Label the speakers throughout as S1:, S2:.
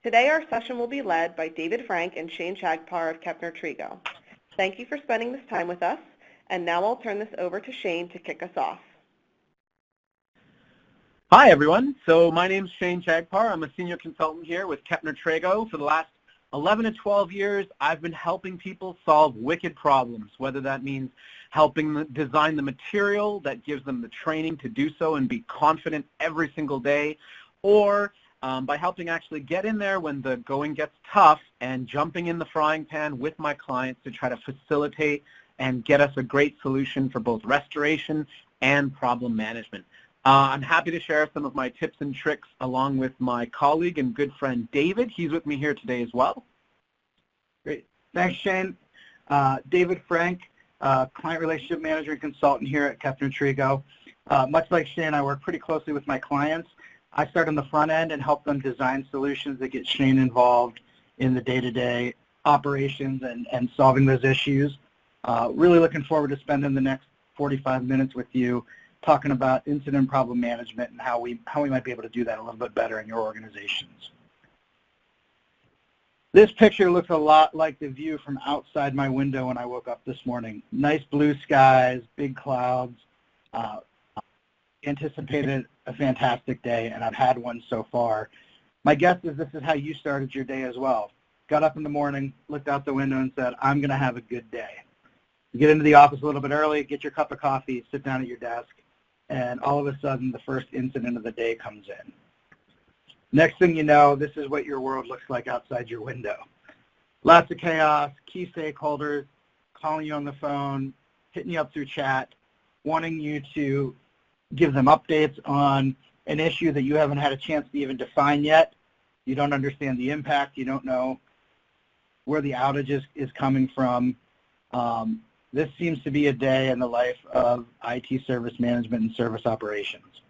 S1: Today our session will be led by David Frank and Shane Chagpar of Kepner-Tregoe. Thank you for spending this time with us, and now I'll turn this over to Shane to kick us off.
S2: Hi everyone, so my name's Shane Chagpar. I'm a senior consultant here with Kepner-Tregoe. For the last 11 to 12 years, I've been helping people solve wicked problems, whether that means helping them design the material that gives them the training to do so and be confident every single day, or by helping actually get in there when the going gets tough and jumping in the frying pan with my clients to try to facilitate and get us a great solution for both restoration and problem management. I'm happy to share some of my tips and tricks along with my colleague and good friend David. He's with me here today as well.
S3: Great. Thanks, Shane. David Frank, Client Relationship Manager and Consultant here at Kepner-Tregoe. Much like Shane, I work pretty closely with my clients. I start on the front end and help them design solutions that get Shane involved in the day-to-day operations and solving those issues. Really looking forward to spending the next 45 minutes with you talking about incident problem management and how we might be able to do that a little bit better in your organizations. This picture looks a lot like the view from outside my window when I woke up this morning. Nice blue skies, big clouds. Anticipated a fantastic day, and I've had one so far. My guess is this is how you started your day as well. Got up in the morning, looked out the window and said, I'm going to have a good day. You get into the office a little bit early, get your cup of coffee, sit down at your desk, and all of a sudden the first incident of the day comes in. Next thing you know, this is what your world looks like outside your window. Lots of chaos, key stakeholders calling you on the phone, hitting you up through chat, wanting you to give them updates on an issue that you haven't had a chance to even define yet. You don't understand the impact. You don't know where the outage is coming from. This seems to be a day in the life of IT service management and service operations.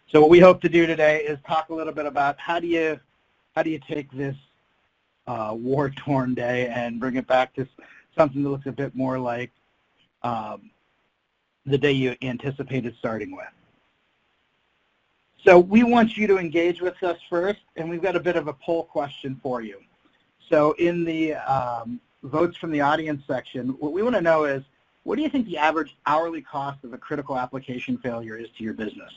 S3: So what we hope to do today is talk a little bit about how do you take this war-torn day and bring it back to something that looks a bit more like the day you anticipated starting with. So we want you to engage with us first, and we've got a bit of a poll question for you. So in the votes from the audience section, what we want to know is, what do you think the average hourly cost of a critical application failure is to your business?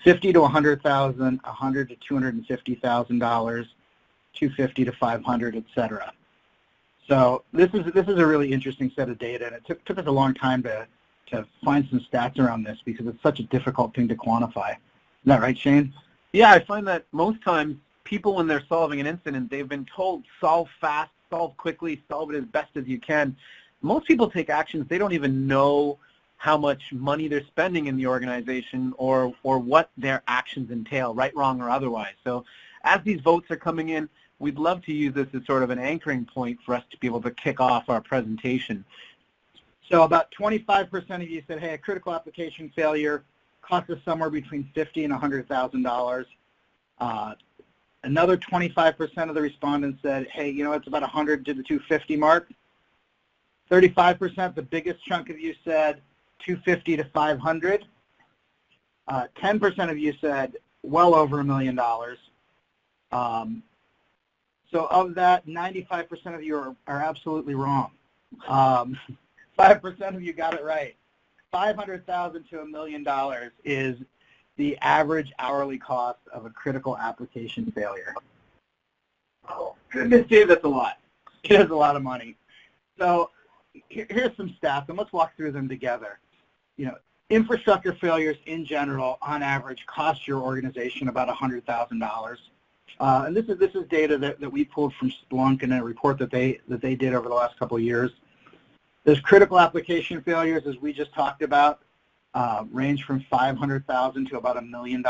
S3: 50 to 100,000, 100 to 250,000 dollars, 250 to 500, etc. So this is a really interesting set of data, and it took us a long time to find some stats around this because it's such a difficult thing to quantify. Is that right, Shane?
S2: Yeah, I find that most times people, when they're solving an incident, they've been told solve fast, solve quickly, solve it as best as you can. Most people take actions they don't even know how much money they're spending in the organization or what their actions entail, right, wrong, or otherwise. So as these votes are coming in, we'd love to use this as sort of an anchoring point for us to be able to kick off our presentation.
S3: So about 25% of you said, hey, a critical application failure costs us somewhere between $50,000 and $100,000. Another 25% of the respondents said, hey, you know, it's about 100 to the 250 mark. 35%, the biggest chunk of you, said 250 to 500. 10% of you said well over $1 million. So of that, 95% of you are absolutely wrong. 5% of you got it right. $500,000 to $1 million is the average hourly cost of a critical application failure.
S2: Oh, goodness, Dave, that's a lot.
S3: It is a lot of money. So here's some stats, and let's walk through them together. You know, infrastructure failures in general, on average, cost your organization about $100,000. And this is data that we pulled from Splunk in a report that they did over the last couple of years. Those critical application failures, as we just talked about, range from $500,000 to about $1 million.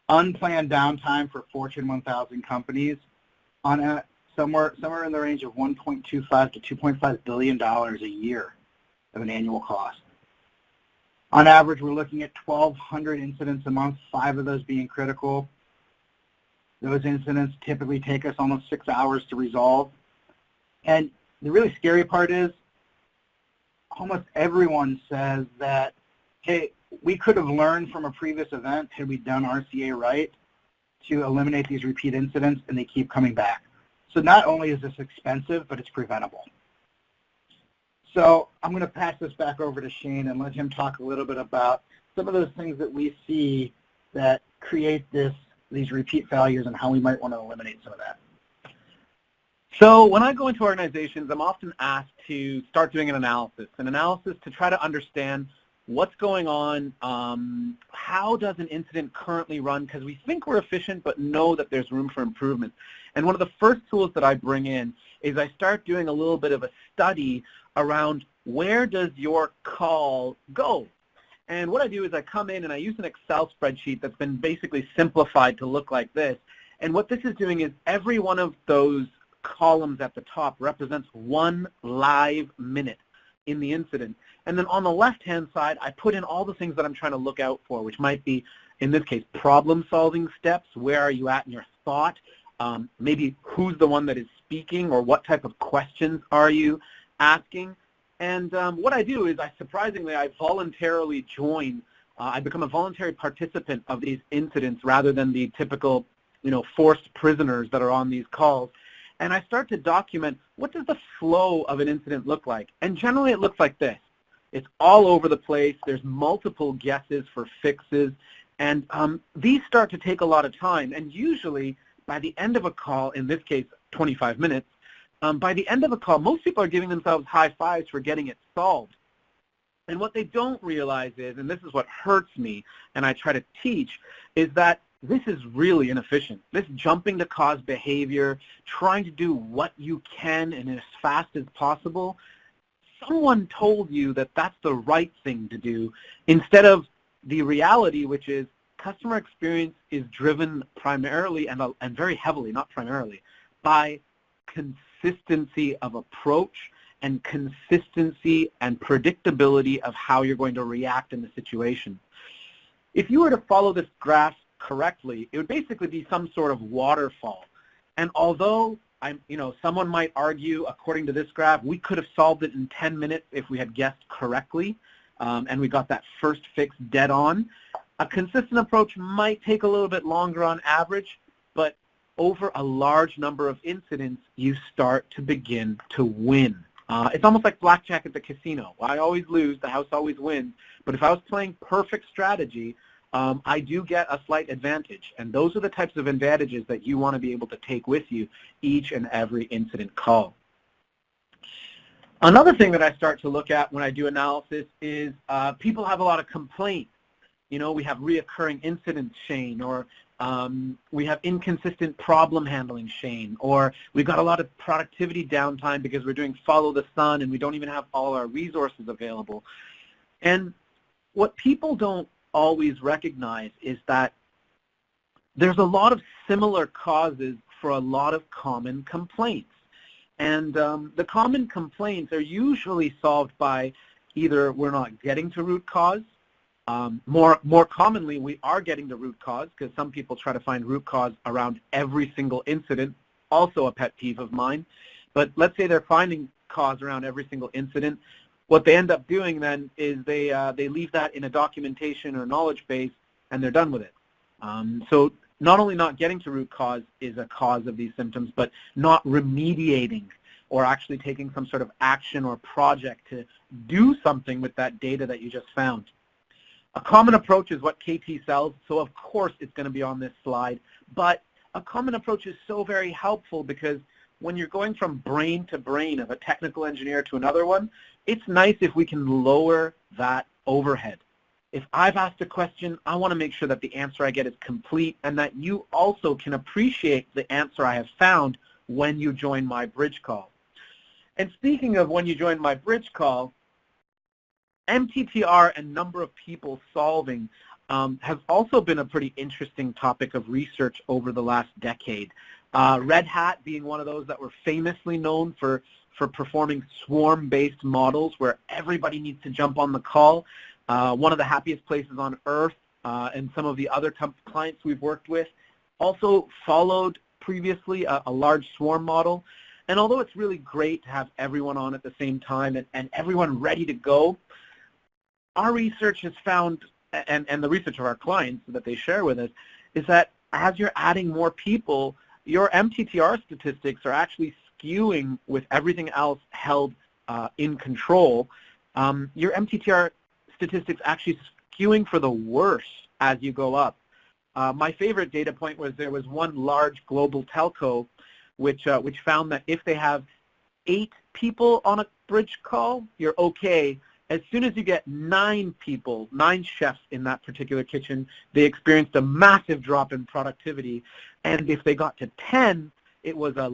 S3: Unplanned downtime for Fortune 1000 companies on somewhere in the range of $1.25 to $2.5 billion a year of an annual cost. On average, we're looking at 1,200 incidents a month, 5 of those being critical. Those incidents typically take us almost 6 hours to resolve. And the really scary part is almost everyone says that, hey, we could have learned from a previous event had we done RCA right. to eliminate these repeat incidents, and they keep coming back. So not only is this expensive, but it's preventable. So I'm going to pass this back over to Shane and let him talk a little bit about some of those things that we see that create these repeat failures and how we might want to eliminate some of that.
S2: So when I go into organizations, I'm often asked to start doing an analysis to try to understand what's going on, how does an incident currently run, because we think we're efficient but know that there's room for improvement. And one of the first tools that I bring in is I start doing a little bit of a study around where does your call go. And what I do is I come in and I use an Excel spreadsheet that's been basically simplified to look like this. And what this is doing is every one of those columns at the top represents 1 live minute in the incident. And then on the left-hand side, I put in all the things that I'm trying to look out for, which might be, in this case, problem-solving steps. Where are you at in your thought? Maybe who's the one that is speaking, or what type of questions are you asking? And what I do is I voluntarily join. I become a voluntary participant of these incidents rather than the typical, forced prisoners that are on these calls. And I start to document, what does the flow of an incident look like? And generally it looks like this. It's all over the place. There's multiple guesses for fixes. And these start to take a lot of time. And usually by the end of a call, in this case 25 minutes, by the end of a call, most people are giving themselves high fives for getting it solved. And what they don't realize is, and this is what hurts me and I try to teach, is that this is really inefficient. This jumping to cause behavior, trying to do what you can and as fast as possible, someone told you that that's the right thing to do instead of the reality, which is customer experience is driven primarily and very heavily, not primarily, by consistency of approach and consistency and predictability of how you're going to react in the situation. If you were to follow this graph correctly, it would basically be some sort of waterfall. And although someone might argue, according to this graph, we could have solved it in 10 minutes if we had guessed correctly, and we got that first fix dead on. A consistent approach might take a little bit longer on average, but over a large number of incidents, you start to begin to win. It's almost like blackjack at the casino. I always lose, the house always wins, but if I was playing perfect strategy, I do get a slight advantage, and those are the types of advantages that you want to be able to take with you each and every incident call. Another thing that I start to look at when I do analysis is people have a lot of complaints. We have reoccurring incidents, Shane, or we have inconsistent problem handling, Shane, or we've got a lot of productivity downtime because we're doing follow the sun and we don't even have all our resources available. And what people don't always recognize is that there's a lot of similar causes for a lot of common complaints. And the common complaints are usually solved by either we're not getting to root cause. More commonly, we are getting to root cause, because some people try to find root cause around every single incident, also a pet peeve of mine. But let's say they're finding cause around every single incident. What they end up doing then is they leave that in a documentation or knowledge base, and they're done with it. So not only not getting to root cause is a cause of these symptoms, but not remediating or actually taking some sort of action or project to do something with that data that you just found. A common approach is what KT sells, so of course it's going to be on this slide, but a common approach is so very helpful, because when you're going from brain to brain of a technical engineer to another one, it's nice if we can lower that overhead. If I've asked a question, I want to make sure that the answer I get is complete, and that you also can appreciate the answer I have found when you join my bridge call. And speaking of when you join my bridge call, MTTR and number of people solving has also been a pretty interesting topic of research over the last decade. Red Hat being one of those that were famously known for performing swarm-based models where everybody needs to jump on the call. One of the happiest places on earth, and some of the other clients we've worked with also followed previously a large swarm model. And although it's really great to have everyone on at the same time and everyone ready to go, our research has found, and the research of our clients that they share with us, is that as you're adding more people, your MTTR statistics are actually skewing with everything else held in control. Your MTTR statistics actually skewing for the worse as you go up. My favorite data point was there was one large global telco which found that if they have 8 people on a bridge call, you're okay. As soon as you get 9 people, 9 chefs in that particular kitchen, they experienced a massive drop in productivity. And if they got to 10, it was a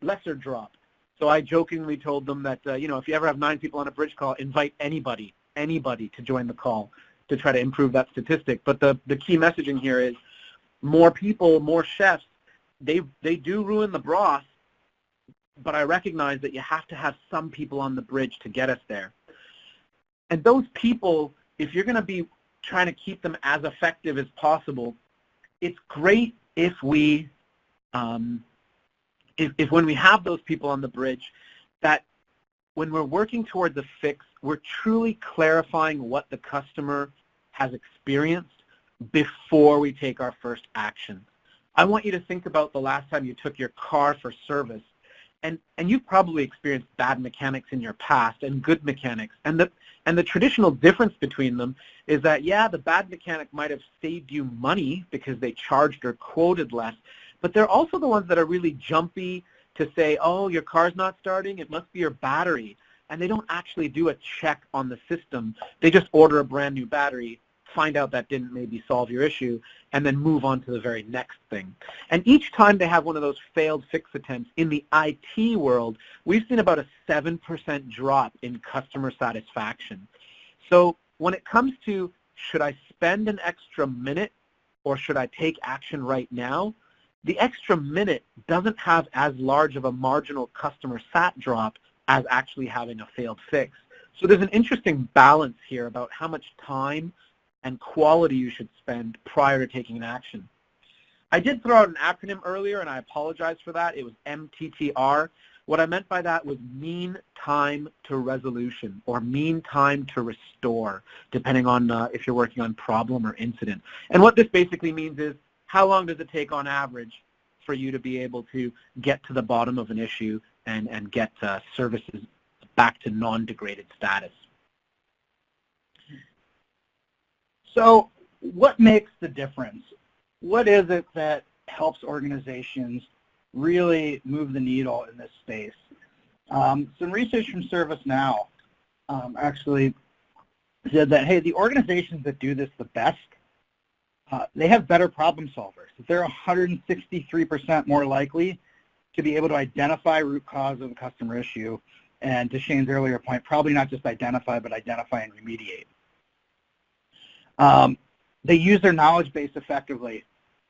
S2: lesser drop. So I jokingly told them that, if you ever have 9 people on a bridge call, invite anybody to join the call to try to improve that statistic. But the key messaging here is more people, more chefs, they do ruin the broth, but I recognize that you have to have some people on the bridge to get us there. And those people, if you're going to be trying to keep them as effective as possible, it's great if we, if when we have those people on the bridge, that when we're working towards a fix, we're truly clarifying what the customer has experienced before we take our first action. I want you to think about the last time you took your car for service, and you've probably experienced bad mechanics in your past and good mechanics, and the traditional difference between them is that, yeah, the bad mechanic might have saved you money because they charged or quoted less, but they're also the ones that are really jumpy to say, oh, your car's not starting, it must be your battery, and they don't actually do a check on the system. They just order a brand new battery, find out that didn't maybe solve your issue, and then move on to the very next thing. And each time they have one of those failed fix attempts in the IT world, we've seen about a 7% drop in customer satisfaction. So when it comes to, should I spend an extra minute or should I take action right now, the extra minute doesn't have as large of a marginal customer sat drop as actually having a failed fix. So there's an interesting balance here about how much time and quality you should spend prior to taking an action. I did throw out an acronym earlier, and I apologize for that. It was MTTR. What I meant by that was mean time to resolution, or mean time to restore, depending on if you're working on problem or incident. And what this basically means is, how long does it take on average for you to be able to get to the bottom of an issue and get services back to non-degraded status?
S3: So what makes the difference? What is it that helps organizations really move the needle in this space? Some research from ServiceNow actually said that, hey, the organizations that do this the best, they have better problem solvers. They're 163% more likely to be able to identify root cause of a customer issue, and to Shane's earlier point, probably not just identify, but identify and remediate. They use their knowledge base effectively.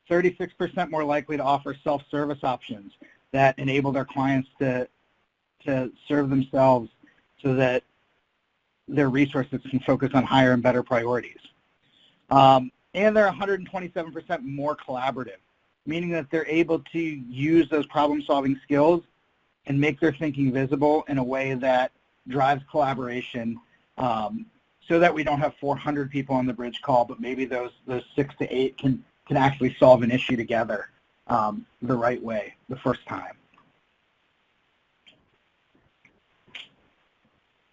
S3: 36% more likely to offer self-service options that enable their clients to serve themselves so that their resources can focus on higher and better priorities. And they're 127% more collaborative, meaning that they're able to use those problem-solving skills and make their thinking visible in a way that drives collaboration, so that we don't have 400 people on the bridge call, but maybe those 6 to 8 can actually solve an issue together the right way the first time.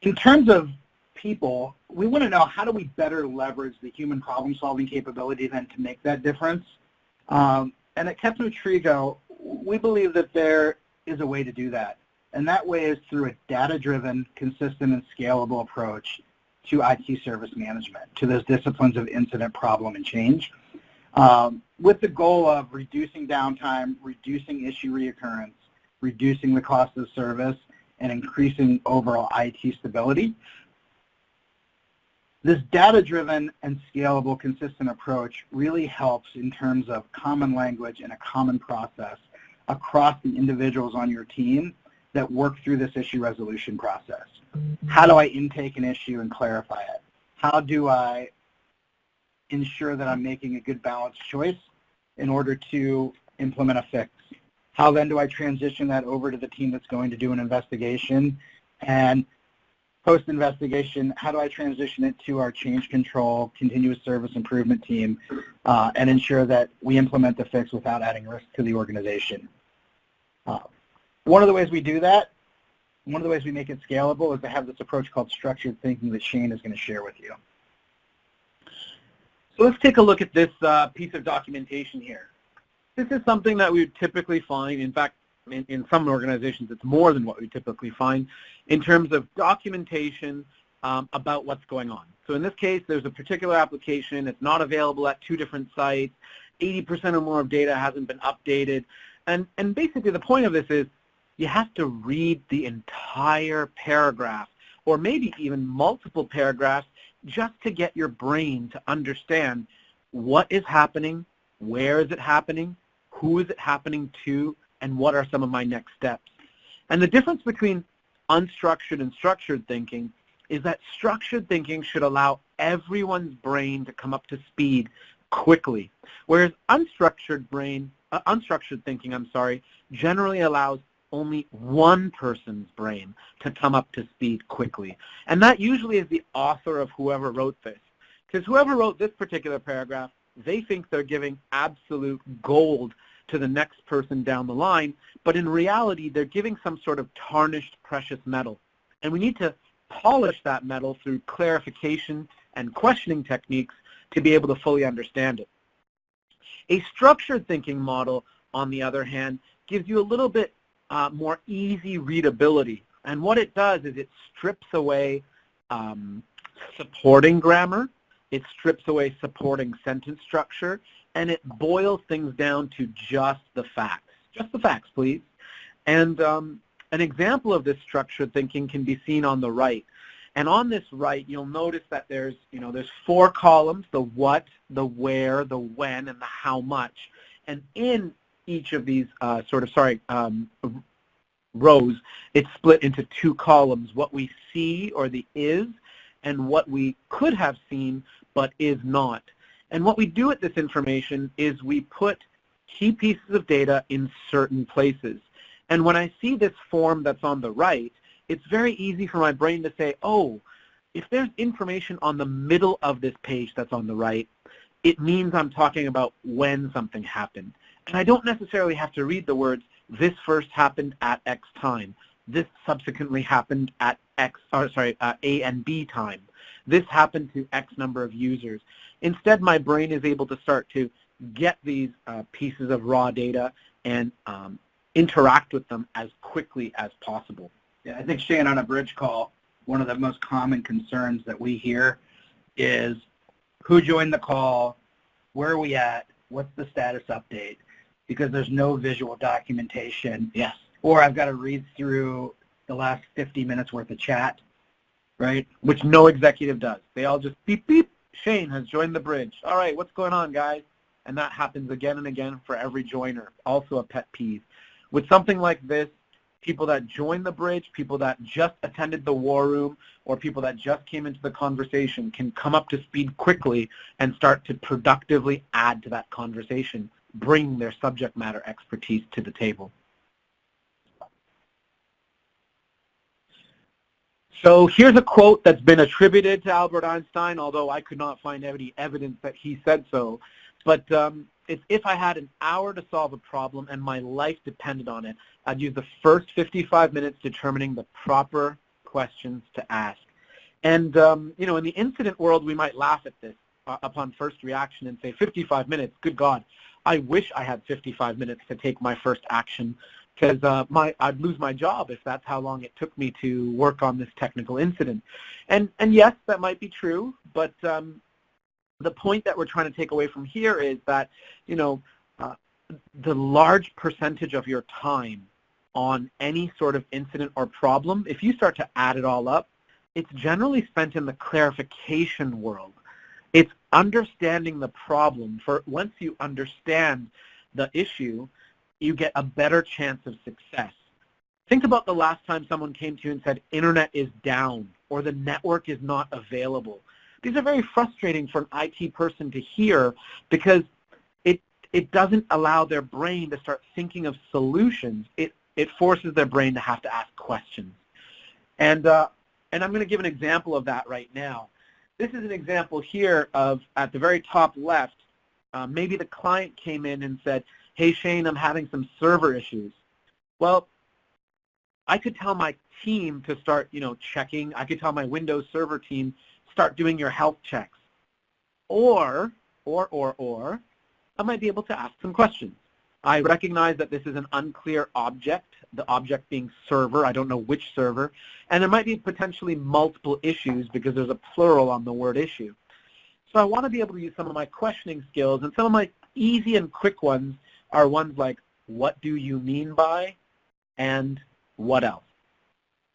S3: In terms of people, we want to know, how do we better leverage the human problem-solving capability then to make that difference? And at Kepner-Tregoe, we believe that there is a way to do that. And that way is through a data-driven, consistent, and scalable approach to IT service management, to those disciplines of incident, problem, and change, with the goal of reducing downtime, reducing issue reoccurrence, reducing the cost of service, and increasing overall IT stability. This data-driven and scalable, consistent approach really helps in terms of common language and a common process across the individuals on your team that work through this issue resolution process. How do I intake an issue and clarify it? How do I ensure that I'm making a good balanced choice in order to implement a fix? How then do I transition that over to the team that's going to do an investigation and Post-investigation, how do I transition it to our change control, continuous service improvement team, and ensure that we implement the fix without adding risk to the organization? One of the ways we do that, one of the ways we make it scalable is to have this approach called structured thinking that Shane is going to share with you.
S2: So let's take a look at this piece of documentation here. This is something that we would typically find, in fact, in some organizations it's more than what we typically find, in terms of documentation about what's going on. So in this case, there's a particular application, it's not available at 2 different sites, 80% or more of data hasn't been updated, and basically the point of this is you have to read the entire paragraph, or maybe even multiple paragraphs, just to get your brain to understand what is happening, where is it happening, who is it happening to, and what are some of my next steps. And the difference between unstructured and structured thinking is that structured thinking should allow everyone's brain to come up to speed quickly, whereas unstructured thinking, generally allows only one person's brain to come up to speed quickly. And that usually is the author of whoever wrote this. Because whoever wrote this particular paragraph, they think they're giving absolute gold to the next person down the line, but in reality, they're giving some sort of tarnished precious metal. And we need to polish that metal through clarification and questioning techniques to be able to fully understand it. A structured thinking model, on the other hand, gives you a little bit more easy readability. And what it does is it strips away supporting grammar, it strips away supporting sentence structure, and it boils things down to just the facts. Just the facts, please. And an example of this structured thinking can be seen on the right. And on this right, you'll notice that there's 4 columns, the what, the where, the when, and the how much. And in each of these rows, it's split into 2 columns, what we see, or the is, and what we could have seen but is not. And what we do with this information is we put key pieces of data in certain places. And when I see this form that's on the right, it's very easy for my brain to say, oh, if there's information on the middle of this page that's on the right, it means I'm talking about when something happened. And I don't necessarily have to read the words, this first happened at X time. This subsequently happened at A and B time. This happened to X number of users. Instead, my brain is able to start to get these pieces of raw data and interact with them as quickly as possible.
S3: Yeah, I think, Shane, on a bridge call, one of the most common concerns that we hear is who joined the call, where are we at, what's the status update, because there's no visual documentation.
S2: Yes.
S3: Or I've got to read through the last 50 minutes worth of chat, right?
S2: Which no executive does. They all just beep, beep, Shane has joined the bridge. All right, what's going on, guys? And that happens again and again for every joiner, also a pet peeve. With something like this, people that join the bridge, people that just attended the war room, or people that just came into the conversation can come up to speed quickly and start to productively add to that conversation, bring their subject matter expertise to the table. So here's a quote that's been attributed to Albert Einstein, although I could not find any evidence that he said so. But it's, if I had an hour to solve a problem and my life depended on it, I'd use the first 55 minutes determining the proper questions to ask. And, in the incident world, we might laugh at this upon first reaction and say, 55 minutes, good God, I wish I had 55 minutes to take my first action, because I'd lose my job if that's how long it took me to work on this technical incident. And yes, that might be true, but the point that we're trying to take away from here is that, the large percentage of your time on any sort of incident or problem, if you start to add it all up, it's generally spent in the clarification world. It's understanding the problem. Once you understand the issue, you get a better chance of success. Think about the last time someone came to you and said, internet is down, or the network is not available. These are very frustrating for an IT person to hear, because it doesn't allow their brain to start thinking of solutions. It forces their brain to have to ask questions. And And I'm going to give an example of that right now. This is an example here of, at the very top left, maybe the client came in and said, hey, Shane, I'm having some server issues. Well, I could tell my team to start, checking. I could tell my Windows Server team, start doing your health checks. Or, I might be able to ask some questions. I recognize that this is an unclear object, the object being server. I don't know which server. And there might be potentially multiple issues because there's a plural on the word issue. So I want to be able to use some of my questioning skills, and some of my easy and quick ones are ones like, what do you mean by, and what else?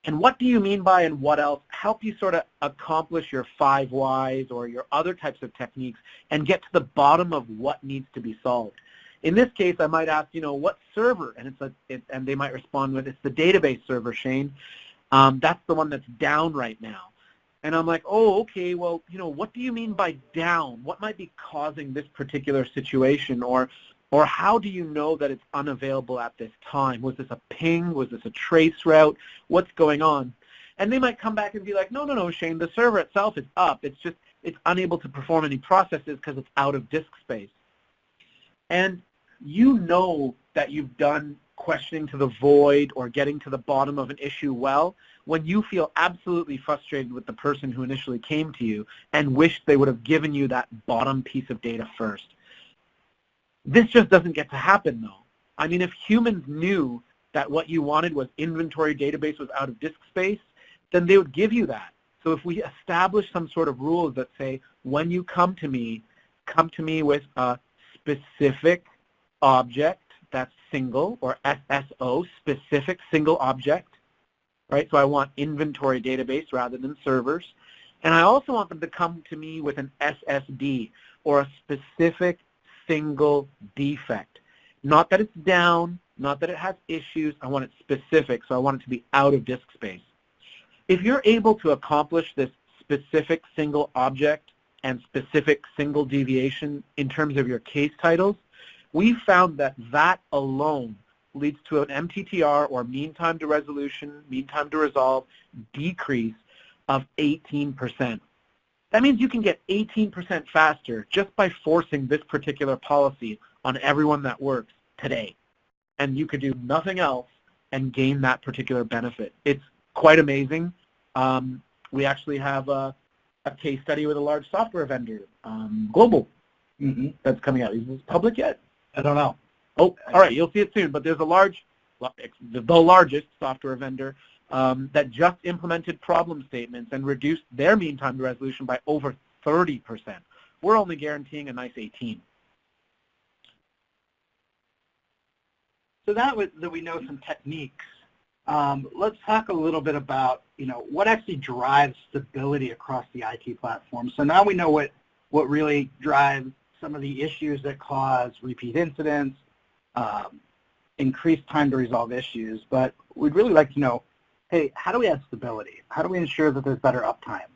S2: And what do you mean by and what else help you sort of accomplish your 5 whys or your other types of techniques and get to the bottom of what needs to be solved. In this case, I might ask, what server? And and they might respond with, it's the database server, Shane. That's the one that's down right now. And I'm like, oh, okay, well, what do you mean by down? What might be causing this particular situation? Or how do you know that it's unavailable at this time? Was this a ping? Was this a trace route? What's going on? And they might come back and be like, no, Shane, the server itself is up. It's just, it's unable to perform any processes because it's out of disk space. And you know that you've done questioning to the void or getting to the bottom of an issue well when you feel absolutely frustrated with the person who initially came to you and wish they would have given you that bottom piece of data first. This just doesn't get to happen, though. I mean, if humans knew that what you wanted was inventory database was out of disk space, then they would give you that. So if we establish some sort of rules that say, when you come to me with a specific object that's single, or SSO, specific single object, right? So I want inventory database rather than servers. And I also want them to come to me with an SSD, or a specific single defect. Not that it's down, not that it has issues. I want it specific, so I want it to be out of disk space. If you're able to accomplish this specific single object and specific single deviation in terms of your case titles, we found that that alone leads to an MTTR, or mean time to resolution, mean time to resolve, decrease of 18%. That means you can get 18% faster just by forcing this particular policy on everyone that works today. And you could do nothing else and gain that particular benefit. It's quite amazing. We actually have a case study with a large software vendor, Global, that's coming out. Is this public yet?
S3: I don't know.
S2: Oh, all right, you'll see it soon. But there's the largest software vendor that just implemented problem statements and reduced their mean time to resolution by over 30%. We're only guaranteeing a nice 18.
S3: So that we know some techniques. Let's talk a little bit about, what actually drives stability across the IT platform. So now we know what really drives some of the issues that cause repeat incidents, increased time to resolve issues, but we'd really like to know, hey, how do we have stability? How do we ensure that there's better uptime?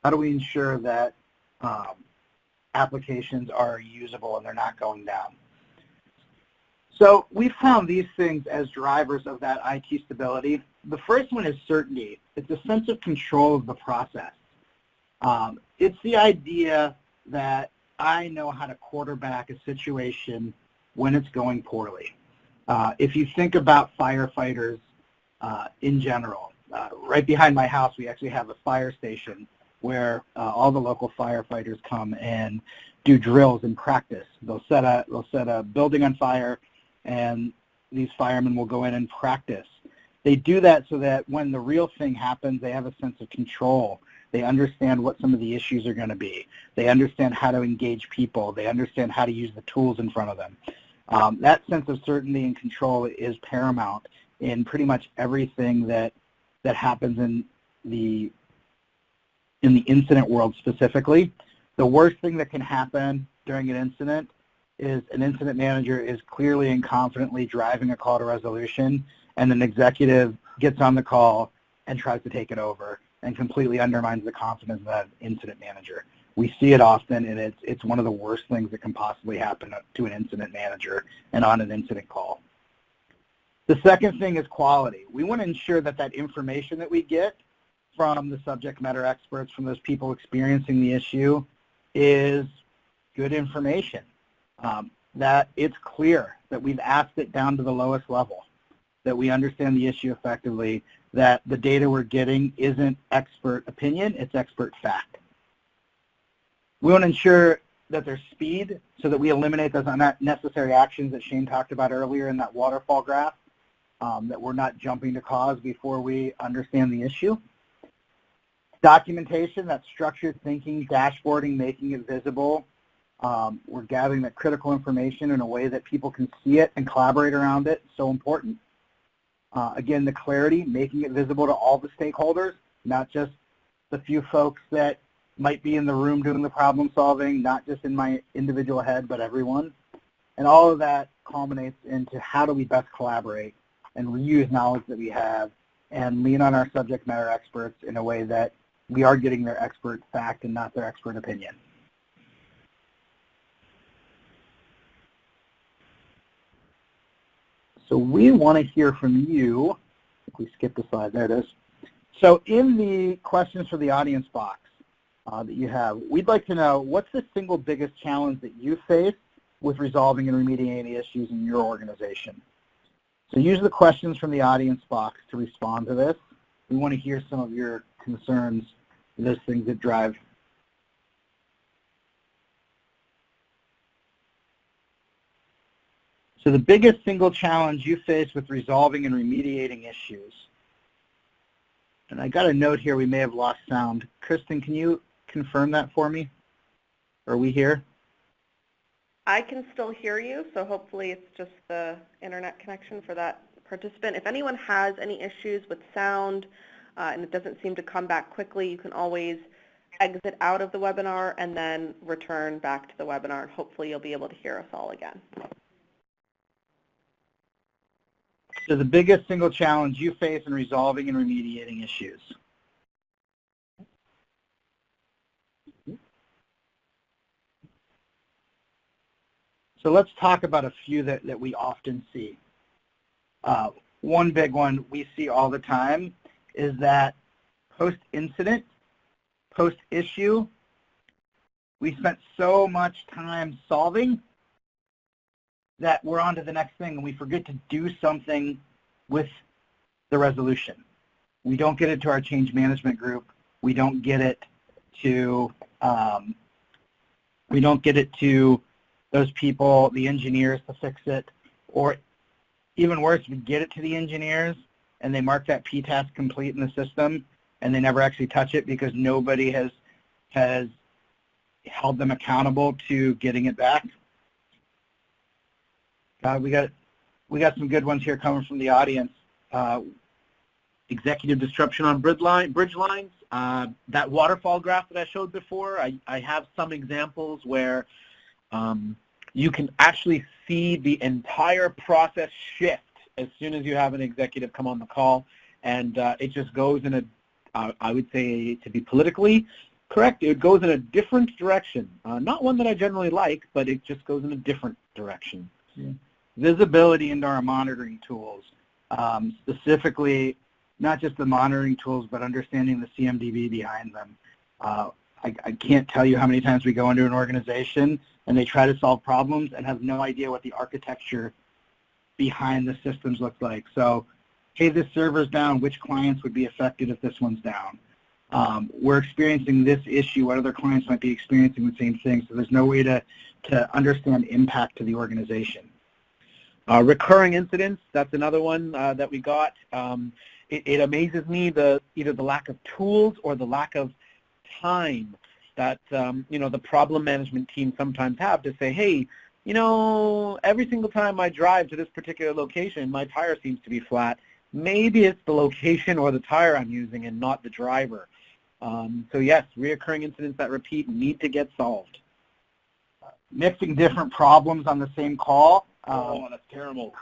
S3: How do we ensure that applications are usable and they're not going down? So we found these things as drivers of that IT stability. The first one is certainty. It's a sense of control of the process. It's the idea that I know how to quarterback a situation when it's going poorly. If you think about firefighters in general, right behind my house we actually have a fire station where all the local firefighters come and do drills and practice. They'll set a building on fire, and these firemen will go in and practice. They do that so that when the real thing happens, they have a sense of control. They understand what some of the issues are going to be. They understand how to engage people. They understand how to use the tools in front of them. That sense of certainty and control is paramount in pretty much everything that happens in the incident world specifically. The worst thing that can happen during an incident is an incident manager is clearly and confidently driving a call to resolution, and an executive gets on the call and tries to take it over and completely undermines the confidence of that incident manager. We see it often, and it's one of the worst things that can possibly happen to an incident manager and on an incident call. The second thing is quality. We want to ensure that information that we get from the subject matter experts, from those people experiencing the issue, is good information. That it's clear that we've asked it down to the lowest level, that we understand the issue effectively, that the data we're getting isn't expert opinion, it's expert fact. We want to ensure that there's speed so that we eliminate those unnecessary actions that Shane talked about earlier in that waterfall graph, that we're not jumping to cause before we understand the issue. Documentation, that's structured thinking, dashboarding, making it visible. We're gathering that critical information in a way that people can see it and collaborate around it, so important. Again, the clarity, making it visible to all the stakeholders, not just the few folks that might be in the room doing the problem solving, not just in my individual head, but everyone. And all of that culminates into how do we best collaborate and reuse knowledge that we have and lean on our subject matter experts in a way that we are getting their expert fact and not their expert opinion. So we want to hear from you. I think we skipped a slide. There it is. So in the questions for the audience box that you have, we'd like to know what's the single biggest challenge that you face with resolving and remediating issues in your organization. So use the questions from the audience box to respond to this. We want to hear some of your concerns, those things that drive. So the biggest single challenge you face with resolving and remediating issues. And I got a note here, we may have lost sound. Kristen, can you confirm that for me? Are we here?
S1: I can still hear you, so hopefully it's just the internet connection for that participant. If anyone has any issues with sound and it doesn't seem to come back quickly, you can always exit out of the webinar and then return back to the webinar, and hopefully you'll be able to hear us all again.
S3: So the biggest single challenge you face in resolving and remediating issues. So let's talk about a few that we often see. One big one we see all the time is that post-incident, post-issue, we spent so much time solving that we're on to the next thing and we forget to do something with the resolution. We don't get it to our change management group. We don't get it to those people, the engineers, to fix it. Or even worse, we get it to the engineers and they mark that P-task complete in the system and they never actually touch it because nobody has held them accountable to getting it back. We got some good ones here coming from the audience.
S2: Executive disruption on bridge lines. That waterfall graph that I showed before, I have some examples where you can actually see the entire process shift as soon as you have an executive come on the call, and it just goes in I would say, to be politically correct, it goes in a different direction. Not one that I generally like, but it just goes in a different direction.
S3: Yeah. Visibility into our monitoring tools, specifically not just the monitoring tools, but understanding the CMDB behind them. I can't tell you how many times we go into an organization and they try to solve problems and have no idea what the architecture behind the systems looks like. So, hey, this server's down, which clients would be affected if this one's down? We're experiencing this issue, what other clients might be experiencing the same thing, so there's no way to understand impact to the organization.
S2: Recurring incidents, that's another one that we got. It amazes me either the lack of tools or the lack of time that the problem management team sometimes have to say, hey, every single time I drive to this particular location, my tire seems to be flat. Maybe it's the location or the tire I'm using and not the driver. So yes, reoccurring incidents that repeat need to get solved.
S3: Mixing different problems on the same call.
S2: Oh, that's terrible.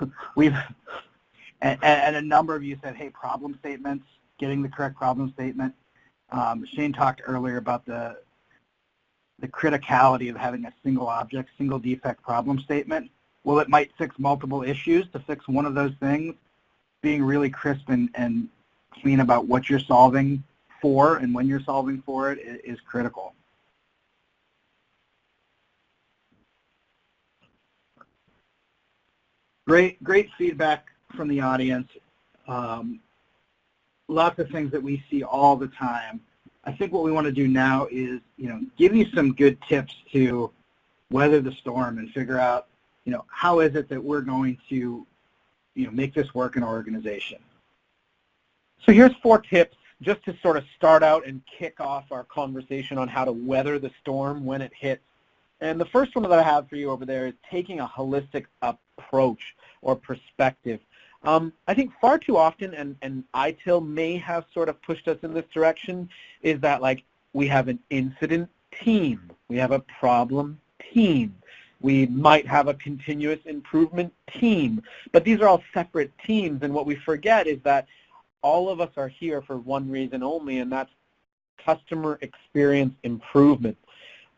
S3: And a number of you said, hey, problem statements, getting the correct problem statement. Shane talked earlier about the criticality of having a single object, single defect problem statement. Well, it might fix multiple issues. To fix one of those things, being really crisp and clean about what you're solving for and when you're solving for it is critical. Great feedback from the audience. Lots of things that we see all the time. I think what we want to do now is, give you some good tips to weather the storm and figure out, how is it that we're going to, make this work in our organization.
S2: So here's 4 tips just to sort of start out and kick off our conversation on how to weather the storm when it hits. And the first one that I have for you over there is taking a holistic approach or perspective. I think far too often, and ITIL may have sort of pushed us in this direction, is that like we have an incident team, we have a problem team, we might have a continuous improvement team, but these are all separate teams, and what we forget is that all of us are here for one reason only, and that's customer experience improvement.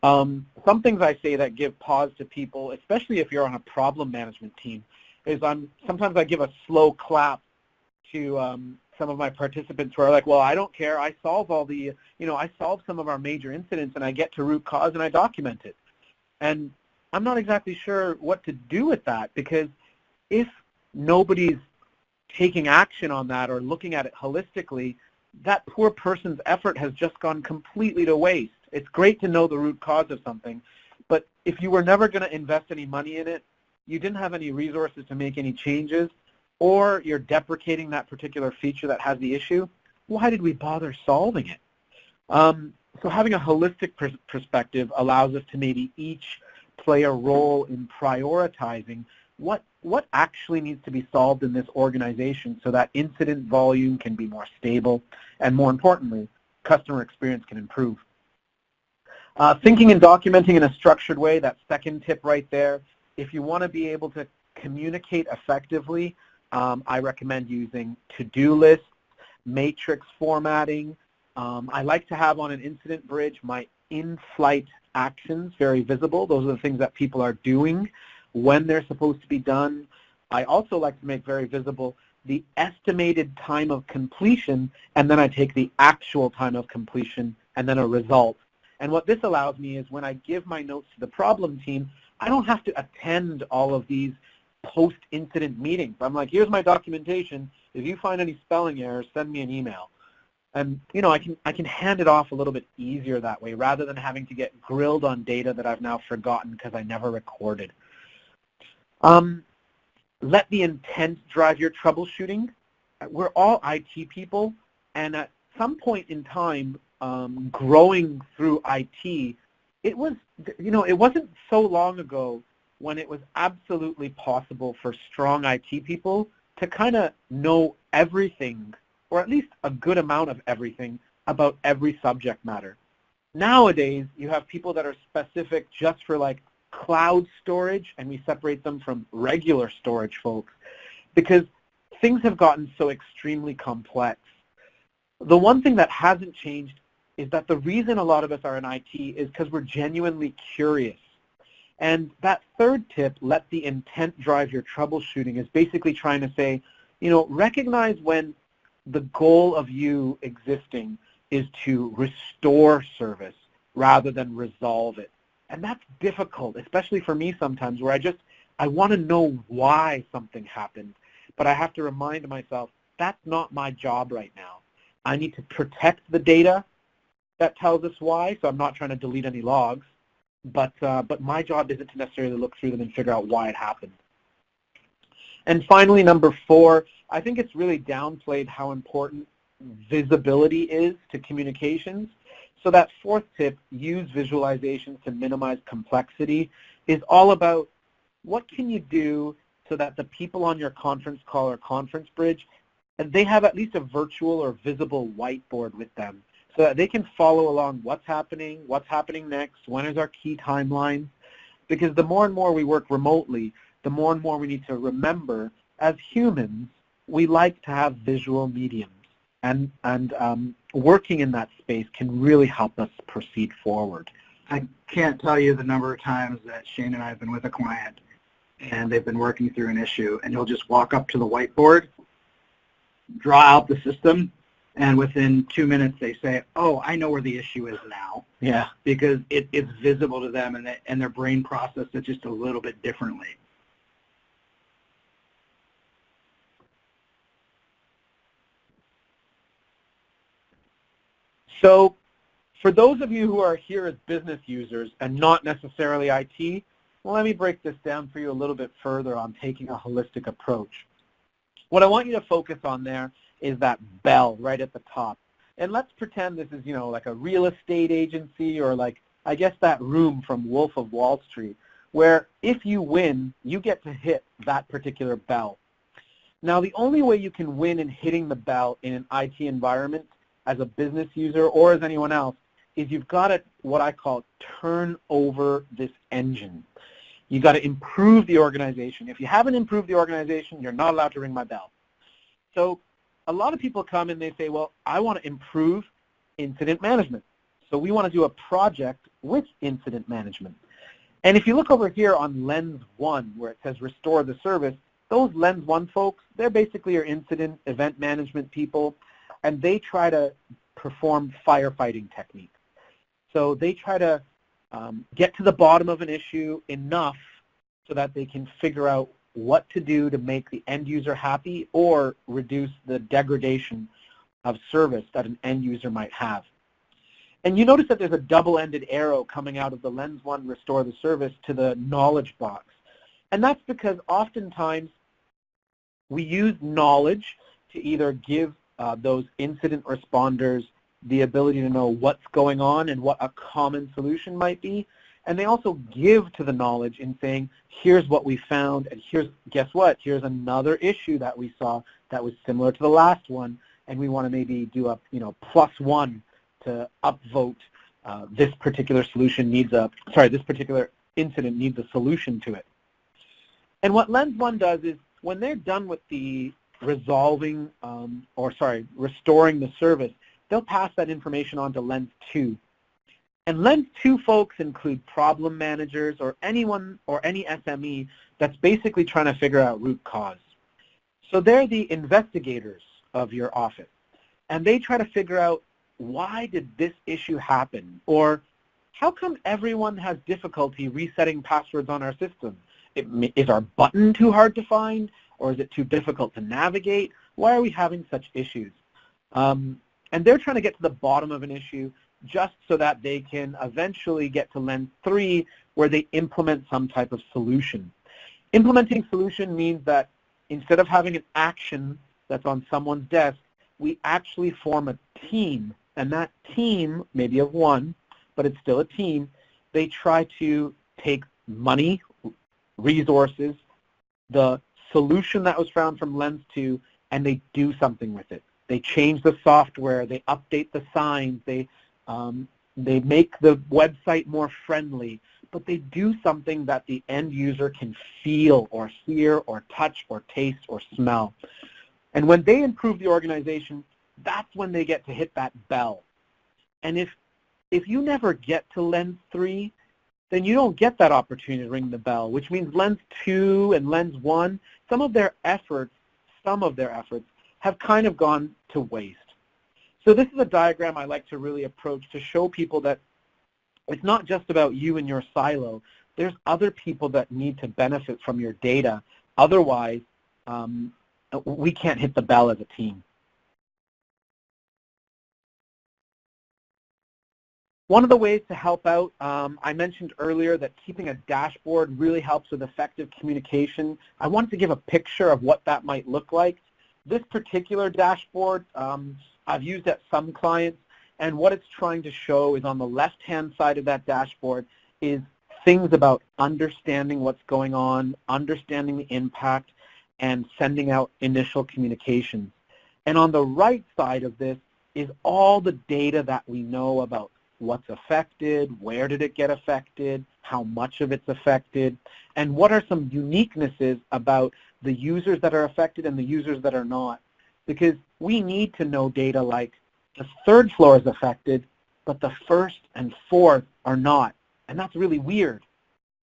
S2: Some things I say that give pause to people, especially if you're on a problem management team, is sometimes I give a slow clap to some of my participants who are like, well, I don't care, I solve all the, I solve some of our major incidents and I get to root cause and I document it. And I'm not exactly sure what to do with that, because if nobody's taking action on that or looking at it holistically, that poor person's effort has just gone completely to waste. It's great to know the root cause of something, but if you were never going to invest any money in it, you didn't have any resources to make any changes, or you're deprecating that particular feature that has the issue, why did we bother solving it? So having a holistic perspective allows us to maybe each play a role in prioritizing what actually needs to be solved in this organization so that incident volume can be more stable, and more importantly, customer experience can improve. Thinking and documenting in a structured way, that second tip right there. If you want to be able to communicate effectively, I recommend using to-do lists, matrix formatting. I like to have on an incident bridge my in-flight actions very visible. Those are the things that people are doing when they're supposed to be done. I also like to make very visible the estimated time of completion, and then I take the actual time of completion and then a result. And what this allows me is when I give my notes to the problem team, I don't have to attend all of these post-incident meetings. I'm like, here's my documentation. If you find any spelling errors, send me an email. And I can hand it off a little bit easier that way, rather than having to get grilled on data that I've now forgotten because I never recorded. Let the intent drive your troubleshooting. We're all IT people, and at some point in time, growing through IT, it wasn't so long ago when it was absolutely possible for strong IT people to kind of know everything, or at least a good amount of everything, about every subject matter. Nowadays, you have people that are specific just for like cloud storage, and we separate them from regular storage folks because things have gotten so extremely complex. The one thing that hasn't changed is that the reason a lot of us are in IT is because we're genuinely curious. And that third tip, let the intent drive your troubleshooting, is basically trying to say, recognize when the goal of you existing is to restore service rather than resolve it. And that's difficult, especially for me sometimes, where I want to know why something happened, but I have to remind myself, that's not my job right now. I need to protect the data that tells us why, so I'm not trying to delete any logs, but my job isn't to necessarily look through them and figure out why it happened. And finally, number 4, I think it's really downplayed how important visibility is to communications. So that 4th tip, use visualizations to minimize complexity, is all about what can you do so that the people on your conference call or conference bridge, and they have at least a virtual or visible whiteboard with them, so that they can follow along what's happening next, when is our key timeline. Because the more and more we work remotely, the more and more we need to remember, as humans, we like to have visual mediums. And working in that space can really help us proceed forward.
S3: I can't tell you the number of times that Shane and I have been with a client and they've been working through an issue, and you'll just walk up to the whiteboard, draw out the system, And within 2 minutes, they say, oh, I know where the issue is now.
S2: Yeah.
S3: Because it's visible to them, and their brain processes it just a little bit differently.
S2: So for those of you who are here as business users and not necessarily IT, well, let me break this down for you a little bit further on taking a holistic approach. What I want you to focus on there is that bell right at the top. And let's pretend this is, like a real estate agency, or like, I guess, that room from Wolf of Wall Street, where if you win, you get to hit that particular bell. Now, the only way you can win in hitting the bell in an IT environment as a business user or as anyone else is you've got to, what I call, turn over this engine. You've got to improve the organization. If you haven't improved the organization, you're not allowed to ring my bell. So a lot of people come and they say, well, I want to improve incident management. So we want to do a project with incident management. And if you look over here on Lens 1, where it says restore the service, those Lens 1 folks, they're basically your incident event management people, and they try to perform firefighting techniques. So they try to get to the bottom of an issue enough so that they can figure out what to do to make the end user happy or reduce the degradation of service that an end user might have. And you notice that there's a double-ended arrow coming out of the Lens 1 restore the service to the knowledge box. And that's because oftentimes we use knowledge to either give those incident responders the ability to know what's going on and what a common solution might be. And they also give to the knowledge in saying, here's what we found, and guess what? Here's another issue that we saw that was similar to the last one, and we want to maybe do a +1 to upvote this particular solution this particular incident needs a solution to it. And what Lens 1 does is when they're done with the restoring the service, they'll pass that information on to Lens 2. And Lens 2 folks include problem managers or anyone or any SME that's basically trying to figure out root cause. So they're the investigators of your office, and they try to figure out, why did this issue happen? Or how come everyone has difficulty resetting passwords on our system? Is our button too hard to find, or is it too difficult to navigate? Why are we having such issues? And they're trying to get to the bottom of an issue just so that they can eventually get to Lens 3 where they implement some type of solution. Implementing solution means that instead of having an action that's on someone's desk, we actually form a team, and that team, maybe of one, but it's still a team, they try to take money, resources, the solution that was found from Lens 2, and they do something with it. They change the software, they update the signs, they make the website more friendly, but they do something that the end user can feel or hear or touch or taste or smell. And when they improve the organization, that's when they get to hit that bell. And if you never get to Lens 3, then you don't get that opportunity to ring the bell, which means Lens 2 and Lens 1, some of their efforts have kind of gone to waste. So this is a diagram I like to really approach to show people that it's not just about you and your silo. There's other people that need to benefit from your data. Otherwise, we can't hit the bell as a team. One of the ways to help out, I mentioned earlier that keeping a dashboard really helps with effective communication. I wanted to give a picture of what that might look like. This particular dashboard I've used at some clients, and what it's trying to show is on the left-hand side of that dashboard is things about understanding what's going on, understanding the impact, and sending out initial communications. And on the right side of this is all the data that we know about what's affected, where did it get affected, how much of it's affected, and what are some uniquenesses about the users that are affected and the users that are not. Because we need to know data like the third floor is affected, but the first and fourth are not. And that's really weird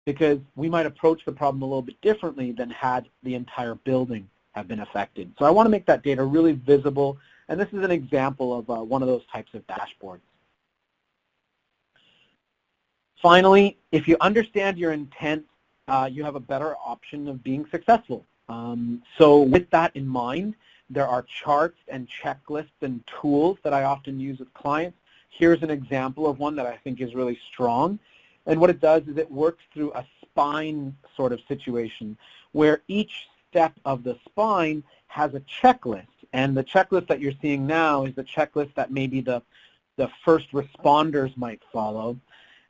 S2: because we might approach the problem a little bit differently than had the entire building. have been affected. So I want to make that data really visible, and this is an example of one of those types of dashboards. Finally, if you understand your intent, you have a better option of being successful. So with that in mind, there are charts and checklists and tools that I often use with clients. Here's an example of one that I think is really strong. And what it does is it works through a spine sort of situation where each step of the spine has a checklist. And the checklist that you're seeing now is the checklist that maybe the first responders might follow.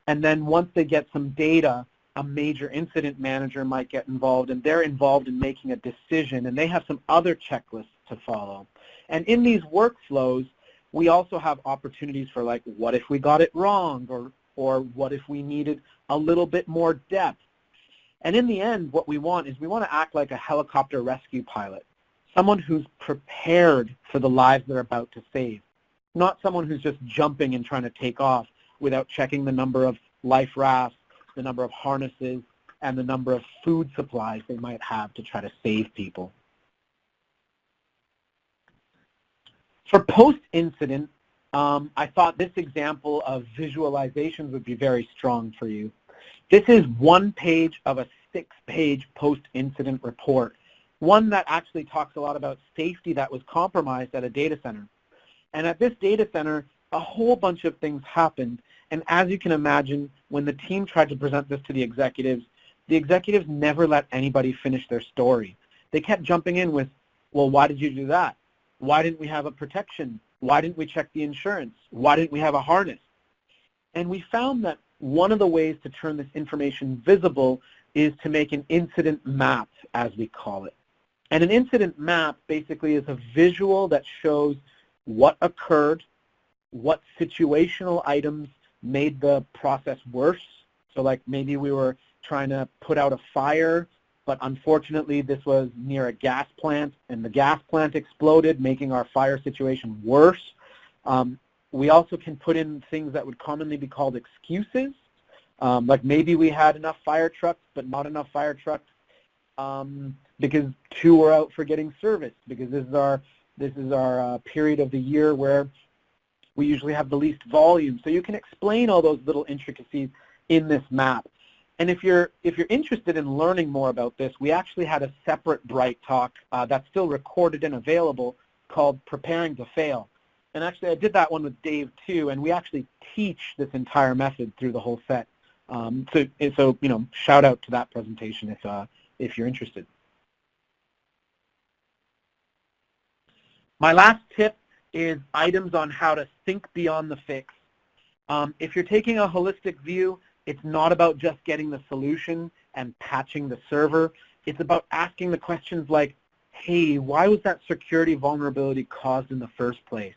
S2: And then once they get some data, a major incident manager might get involved, and they're involved in making a decision, and they have some other checklists to follow. And in these workflows, we also have opportunities for, like, what if we got it wrong, or what if we needed a little bit more depth. And in the end, what we want is we want to act like a helicopter rescue pilot, someone who's prepared for the lives they're about to save, not someone who's just jumping and trying to take off without checking the number of life rafts, the number of harnesses, and the number of food supplies they might have to try to save people. For post-incident, I thought this example of visualizations would be very strong for you. This is one page of a 6-page post-incident report, one that actually talks a lot about safety that was compromised at a data center. And at this data center, a whole bunch of things happened. And as you can imagine, when the team tried to present this to the executives never let anybody finish their story. They kept jumping in with, well, why did you do that? Why didn't we have a protection? Why didn't we check the insurance? Why didn't we have a harness? And we found that one of the ways to turn this information visible is to make an incident map, as we call it. And an incident map basically is a visual that shows what occurred, what situational items made the process worse. So like maybe we were trying to put out a fire, but unfortunately this was near a gas plant and the gas plant exploded, making our fire situation worse. We also can put in things that would commonly be called excuses. Like maybe we had enough fire trucks, but not enough fire trucks because 2 were out for getting service, because this is our period of the year where we usually have the least volume. So you can explain all those little intricacies in this map. And if you're interested in learning more about this, we actually had a separate Bright talk that's still recorded and available called Preparing to Fail. And actually I did that one with Dave too, and we actually teach this entire method through the whole set. So you know, shout out to that presentation if you're interested. My last tip is items on how to think beyond the fix. If you're taking a holistic view, it's not about just getting the solution and patching the server. It's about asking the questions like, hey, why was that security vulnerability caused in the first place?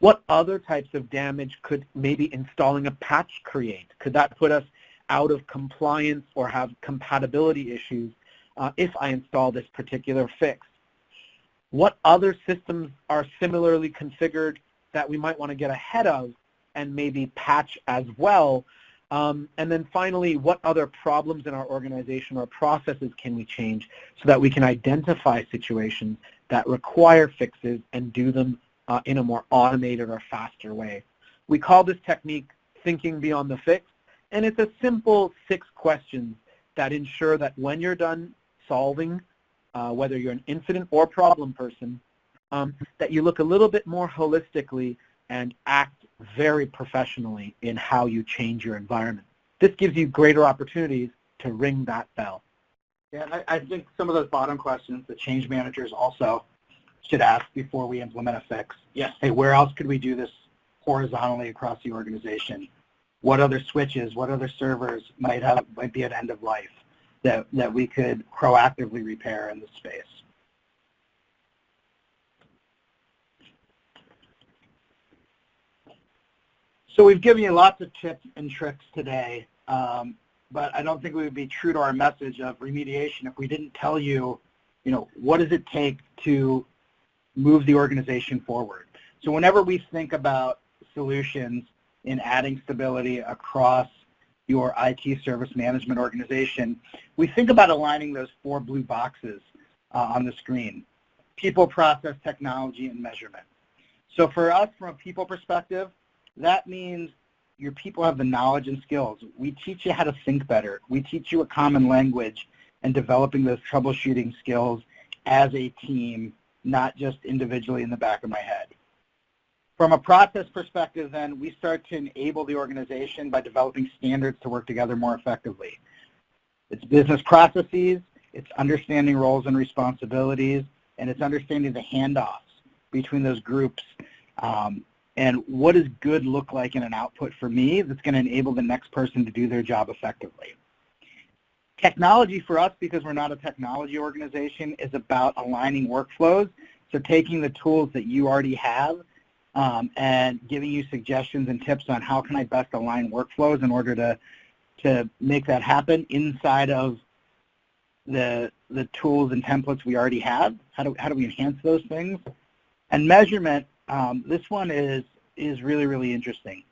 S2: What other types of damage could maybe installing a patch create? Could that put us out of compliance or have compatibility issues if I install this particular fix? What other systems are similarly configured that we might want to get ahead of and maybe patch as well? And then finally, what other problems in our organization or processes can we change so that we can identify situations that require fixes and do them in a more automated or faster way? We call this technique thinking beyond the fix, and it's a simple 6 questions that ensure that when you're done solving, whether you're an incident or problem person, that you look a little bit more holistically and act very professionally in how you change your environment. This gives you greater opportunities to ring that bell.
S3: Yeah, and I think some of those bottom questions that change managers also should ask before we implement a fix.
S2: Yes.
S3: Hey, where else could we do this horizontally across the organization? What other switches, what other servers might be at end of life that we could proactively repair in this space? So we've given you lots of tips and tricks today, but I don't think we would be true to our message of remediation if we didn't tell you, what does it take to move the organization forward. So whenever we think about solutions in adding stability across your IT service management organization, we think about aligning those 4 blue boxes on the screen. people, process, technology, and measurement. So for us, from a people perspective, that means your people have the knowledge and skills. We teach you how to think better. We teach you a common language and developing those troubleshooting skills as a team, not just individually in the back of my head. From a process perspective, then, we start to enable the organization by developing standards to work together more effectively. It's business processes, it's understanding roles and responsibilities, and it's understanding the handoffs between those groups. And what does good look like in an output for me that's going to enable the next person to do their job effectively? Technology for us, because we're not a technology organization, is about aligning workflows. So taking the tools that you already have and giving you suggestions and tips on how can I best align workflows in order to make that happen inside of the tools and templates we already have. How do we enhance those things? And measurement, this one is really, really interesting.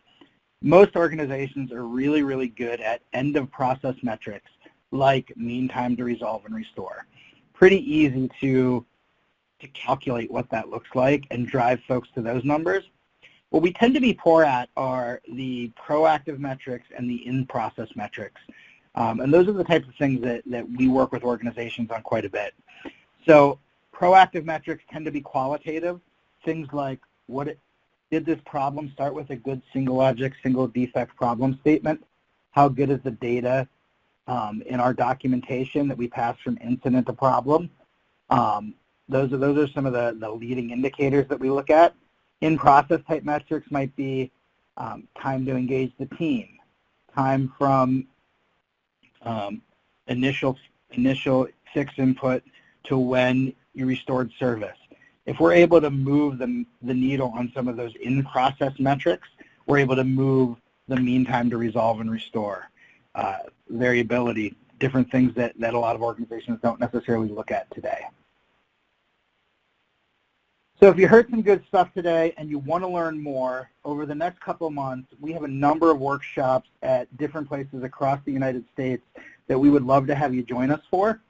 S3: Most organizations are really, really good at end-of-process metrics like mean time to resolve and restore. Pretty easy to calculate what that looks like and drive folks to those numbers. What we tend to be poor at are the proactive metrics and the in-process metrics. And those are the types of things that we work with organizations on quite a bit. So proactive metrics tend to be qualitative. Things like, did this problem start with a good single object, single defect problem statement? How good is the data in our documentation that we pass from incident to problem? Those are some of the leading indicators that we look at. In-process type metrics might be time to engage the team, time from initial fix input to when you restored service. If we're able to move the needle on some of those in-process metrics, we're able to move the mean time to resolve and restore, variability, different things that a lot of organizations don't necessarily look at today. So if you heard some good stuff today and you want to learn more, over the next couple of months, we have a number of workshops at different places across the United States that we would love to have you join us for.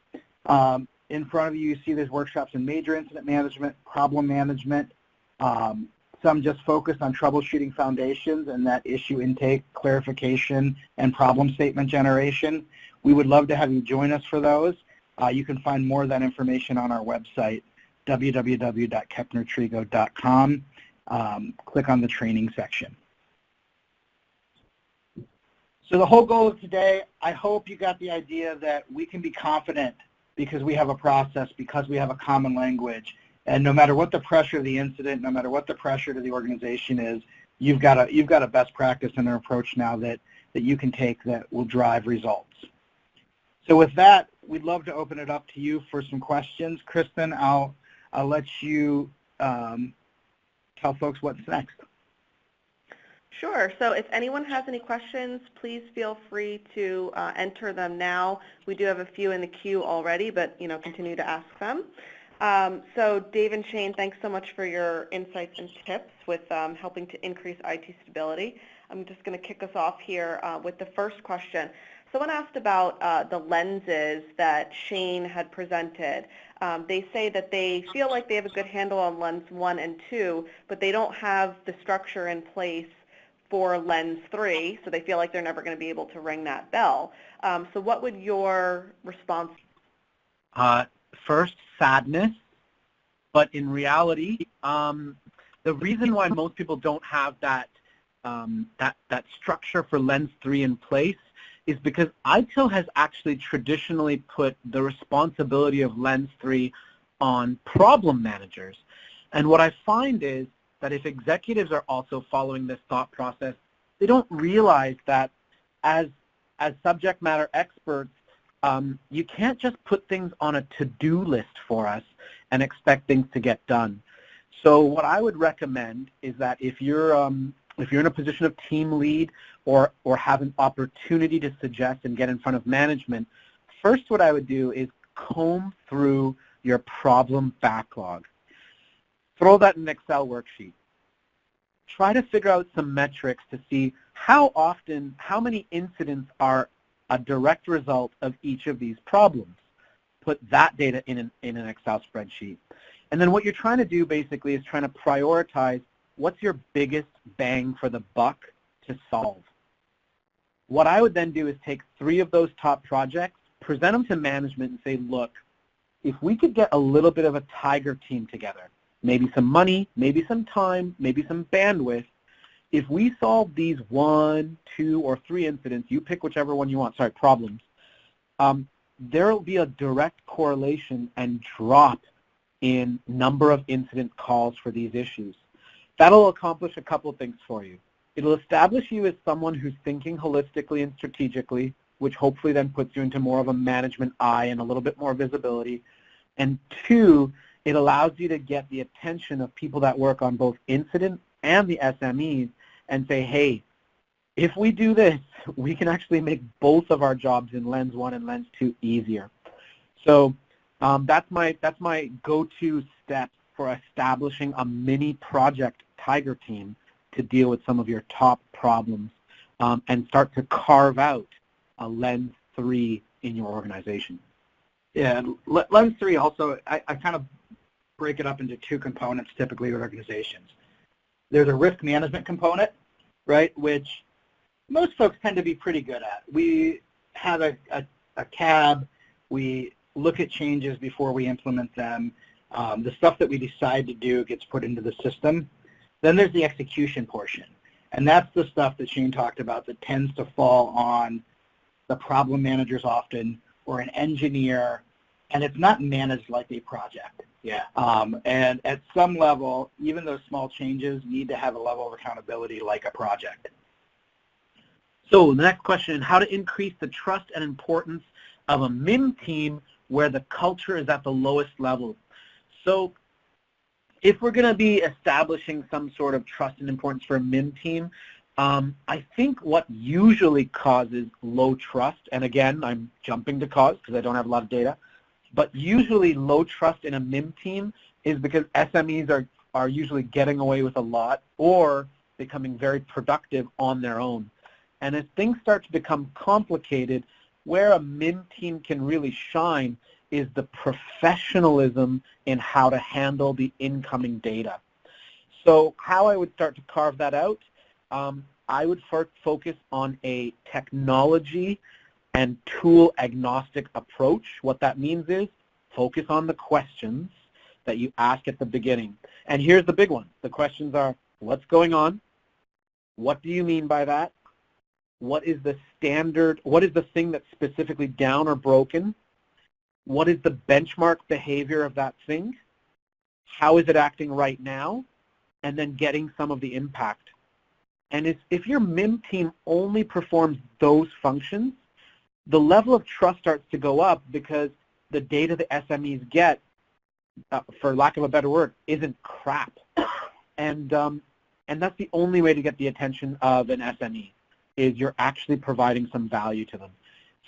S3: In front of you, you see there's workshops in major incident management, problem management, some just focused on troubleshooting foundations and that issue intake, clarification, and problem statement generation. We would love to have you join us for those. You can find more of that information on our website, www.Kepner-Tregoe.com. Click on the training section. So the whole goal of today, I hope you got the idea that we can be confident because we have a process, because we have a common language, and no matter what the pressure of the incident, no matter what the pressure to the organization is, you've got a best practice and an approach now that you can take that will drive results. So with that, we'd love to open it up to you for some questions. Kristen, I'll let you tell folks what's next.
S1: Sure. So if anyone has any questions, please feel free to enter them now. We do have a few in the queue already, but continue to ask them. So Dave and Shane, thanks so much for your insights and tips with helping to increase IT stability. I'm just going to kick us off here with the first question. Someone asked about the lenses that Shane had presented. They say that they feel like they have a good handle on lens 1 and 2, but they don't have the structure in place for lens 3, so they feel like they're never going to be able to ring that bell. So what would your response be?
S2: First, sadness, but in reality, the reason why most people don't have that structure for lens 3 in place is because ITIL has actually traditionally put the responsibility of lens 3 on problem managers. And what I find is that if executives are also following this thought process, they don't realize that as subject matter experts, you can't just put things on a to-do list for us and expect things to get done. So what I would recommend is that if you're in a position of team lead or have an opportunity to suggest and get in front of management, first what I would do is comb through your problem backlog. Throw that in an Excel worksheet. Try to figure out some metrics to see how many incidents are a direct result of each of these problems. Put that data in an Excel spreadsheet. And then what you're trying to do basically is trying to prioritize what's your biggest bang for the buck to solve. What I would then do is take 3 of those top projects, present them to management and say, look, if we could get a little bit of a tiger team together, maybe some money, maybe some time, maybe some bandwidth, if we solve these 1, 2, or 3 incidents, you pick whichever one you want, problems, there will be a direct correlation and drop in number of incident calls for these issues. That'll accomplish a couple of things for you. It'll establish you as someone who's thinking holistically and strategically, which hopefully then puts you into more of a management eye and a little bit more visibility. And 2, it allows you to get the attention of people that work on both incident and the SMEs and say, hey, if we do this, we can actually make both of our jobs in Lens 1 and Lens 2 easier. So that's my go-to step for establishing a mini project tiger team to deal with some of your top problems and start to carve out a Lens 3 in your organization.
S3: Yeah, and Lens 3 also, I kind of break it up into 2 components typically with organizations. There's a risk management component, right, which most folks tend to be pretty good at. We have a CAB, we look at changes before we implement them. The stuff that we decide to do gets put into the system. Then there's the execution portion, and that's the stuff that Shane talked about that tends to fall on the problem managers often or an engineer, and it's not managed like a project.
S2: Yeah.
S3: And at some level, even those small changes need to have a level of accountability like a project.
S2: So the next question, how to increase the trust and importance of a MIM team where the culture is at the lowest level. So if we're going to be establishing some sort of trust and importance for a MIM team, I think what usually causes low trust, and again, I'm jumping to cause because I don't have a lot of data, but usually low trust in a MIM team is because SMEs are usually getting away with a lot or becoming very productive on their own. And as things start to become complicated, where a MIM team can really shine is the professionalism in how to handle the incoming data. So how I would start to carve that out, I would first focus on a technology and tool agnostic approach. What that means is focus on the questions that you ask at the beginning. And here's the big one. The questions are, what's going on? What do you mean by that? What is the standard? What is the thing that's specifically down or broken? What is the benchmark behavior of that thing? How is it acting right now? And then getting some of the impact. And if your MIM team only performs those functions, the level of trust starts to go up because the data the SMEs get, for lack of a better word, isn't crap. And that's the only way to get the attention of an SME, is you're actually providing some value to them.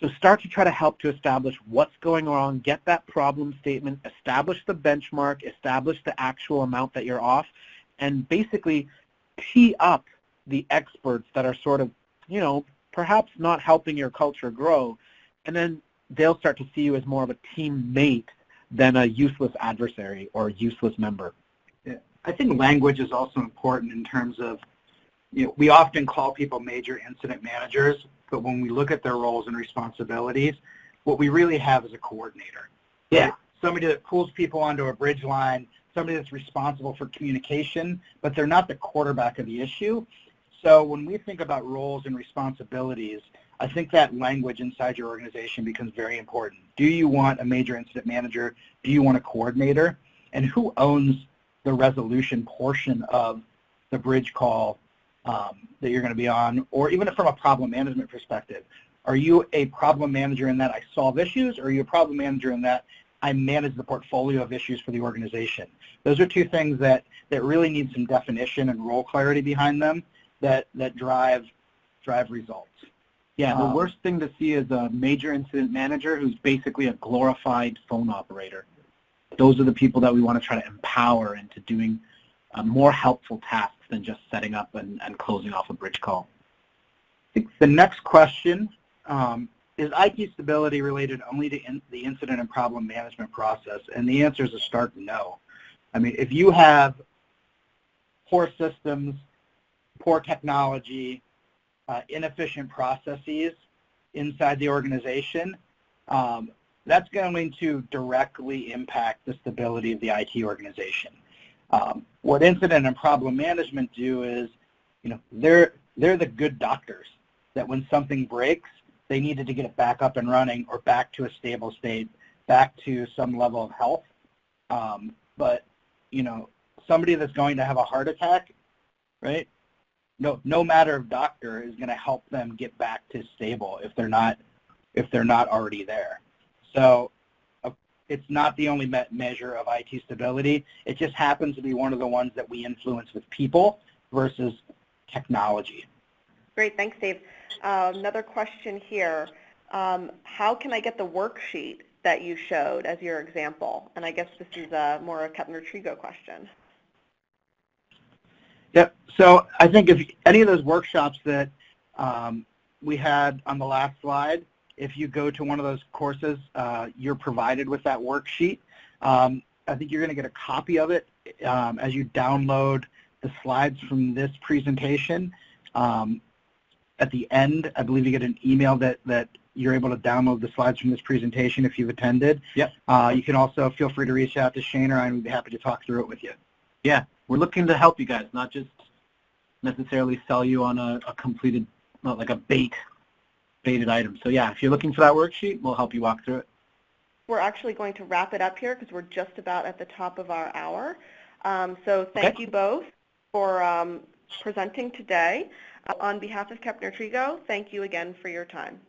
S2: So start to try to help to establish what's going on, get that problem statement, establish the benchmark, establish the actual amount that you're off, and basically tee up the experts that are sort of, perhaps not helping your culture grow, and then they'll start to see you as more of a teammate than a useless adversary or a useless member.
S3: Yeah. I think language is also important in terms of, we often call people major incident managers, but when we look at their roles and responsibilities, what we really have is a coordinator.
S2: Yeah.
S3: Right? Somebody that pulls people onto a bridge line, somebody that's responsible for communication, but they're not the quarterback of the issue. So when we think about roles and responsibilities, I think that language inside your organization becomes very important. Do you want a major incident manager? Do you want a coordinator? And who owns the resolution portion of the bridge call that you're going to be on? Or even from a problem management perspective, are you a problem manager in that I solve issues, or are you a problem manager in that I manage the portfolio of issues for the organization? Those are 2 things that really need some definition and role clarity behind them that drive results.
S2: Yeah, the worst thing to see is a major incident manager who's basically a glorified phone operator. Those are the people that we want to try to empower into doing more helpful tasks than just setting up and closing off a bridge call.
S3: I think the next question is IT stability related only to the incident and problem management process? And the answer is a stark no. I mean, if you have poor systems, poor technology, inefficient processes inside the organization, that's going to directly impact the stability of the IT organization. What incident and problem management do is, they're the good doctors that when something breaks, they needed to get it back up and running or back to a stable state, back to some level of health. But, somebody that's going to have a heart attack, right? No matter of doctor is going to help them get back to stable if they're not already there. So it's not the only measure of IT stability. It just happens to be one of the ones that we influence with people versus technology.
S1: Great, thanks, Dave. Another question here. How can I get the worksheet that you showed as your example? And I guess this is more a Kepner-Tregoe question.
S3: Yep. So I think if any of those workshops that we had on the last slide, if you go to one of those courses, you're provided with that worksheet. I think you're going to get a copy of it as you download the slides from this presentation. At the end, I believe you get an email that you're able to download the slides from this presentation if you've attended.
S2: Yep.
S3: You can also feel free to reach out to Shane or I would be happy to talk through it with you.
S2: Yeah, we're looking to help you guys, not just necessarily sell you on a completed, not like a baited item. So yeah, if you're looking for that worksheet, we'll help you walk through it.
S1: We're actually going to wrap it up here because we're just about at the top of our hour. So thank you both for presenting today. On behalf of Kepner-Tregoe, thank you again for your time.